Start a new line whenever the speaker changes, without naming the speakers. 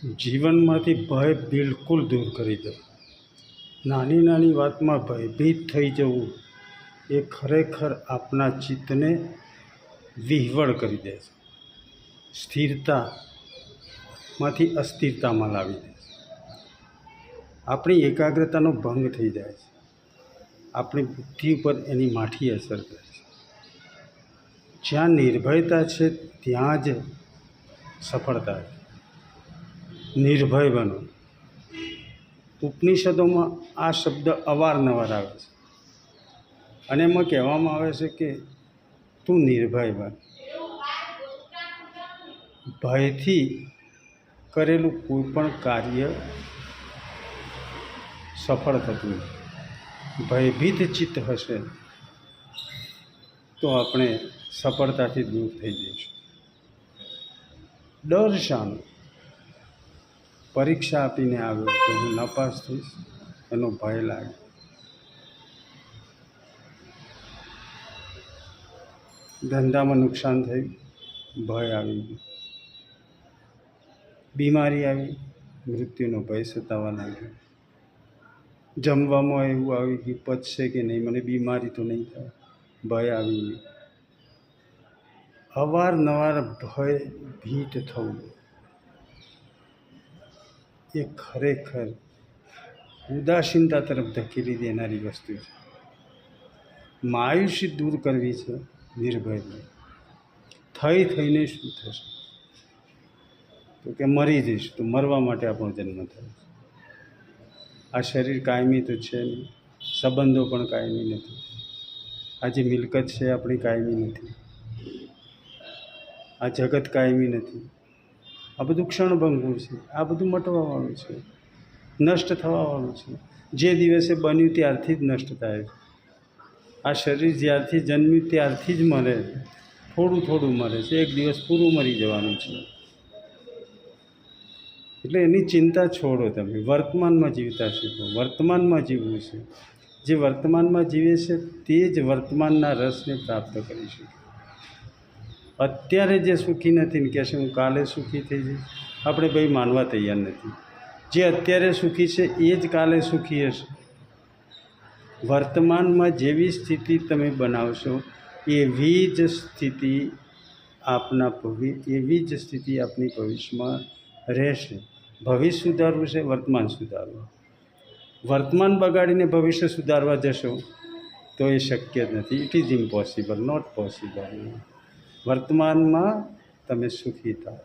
જીવનમાંથી ભય બિલકુલ દૂર કરી દો. નાની નાની વાતમાં ભયભીત થઈ જવું એ ખરેખર આપણા ચિત્તને વિહવળ કરી દે છે. સ્થિરતામાંથી અસ્થિરતામાં લાવી દે છે. આપણી એકાગ્રતાનો ભંગ થઈ જાય છે. આપણી બુદ્ધિ ઉપર એની માઠી અસર કરે છે. જ્યાં નિર્ભયતા છે ત્યાં જ સફળતા છે. નિર્ભય બનો. ઉપનિષદોમાં આ શબ્દ અવારનવાર આવે છે અને એમાં કહેવામાં આવે છે કે તું નિર્ભય બન. ભયથી કરેલું કોઈ પણ કાર્ય સફળ થતું નથી. ભયભીત ચિત્ત હશે તો આપણે સફળતાથી દૂર થઈ જઈશું. ડર શાનો? પરીક્ષા આપીને આવ્યો તો હું નાપાસ થઈશ એનો ભય લાગે. ધંધામાં નુકસાન થયું, ભય આવી ગયો. બીમારી આવી, મૃત્યુનો ભય સતાવા લાગ્યો. જમવામાં એવું આવી ગયું, પચશે કે નહીં, મને બીમારી તો નહીં થાય, ભય આવી ગયો. અવારનવાર ભયભીત થવું એ ખરેખર ઉદાસીનતા તરફ ધકેલી દેનારી વસ્તુ છે. માયુષી દૂર કરવી છે નિર્ભય. થઈને શું થશે? તો કે મરી જઈશ. તો મરવા માટે આપણો જન્મ થયો છે. આ શરીર કાયમી તો છે નહીં, સંબંધો પણ કાયમી નથી. આ જે મિલકત છે આપણી કાયમી નથી. આ જગત કાયમી નથી. આ બધું ક્ષણભંગુર છે. આ બધું મટવાવાળું છે, નષ્ટ થવાવાળું છે. જે દિવસે બન્યું ત્યારથી જ નષ્ટ થાય છે. આ શરીર જ્યારથી જન્મ્યું ત્યારથી જ મરે છે. થોડું થોડું મરે છે. એક દિવસ પૂરું મરી જવાનું છે. એટલે એની ચિંતા છોડો. તમે વર્તમાનમાં જીવતા શીખો. વર્તમાનમાં જીવવું છે. જે વર્તમાનમાં જીવે છે તે જ વર્તમાનના રસને પ્રાપ્ત કરી શકે. અત્યારે જે સુખી નથી ને કહેશે હું કાલે સુખી થઈ જઈશ, આપણે ભાઈ માનવા તૈયાર નથી. જે અત્યારે સુખી છે એ જ કાલે સુખી હશે. વર્તમાનમાં જેવી સ્થિતિ તમે બનાવશો એવી જ સ્થિતિ આપની ભવિષ્યમાં રહેશે. ભવિષ્ય સુધારવું છે, વર્તમાન સુધારવું. વર્તમાન બગાડીને ભવિષ્ય સુધારવા જશો તો એ શક્ય જ નથી. It is impossible, not possible. વર્તમાનમાં તમે સુખી થાઓ.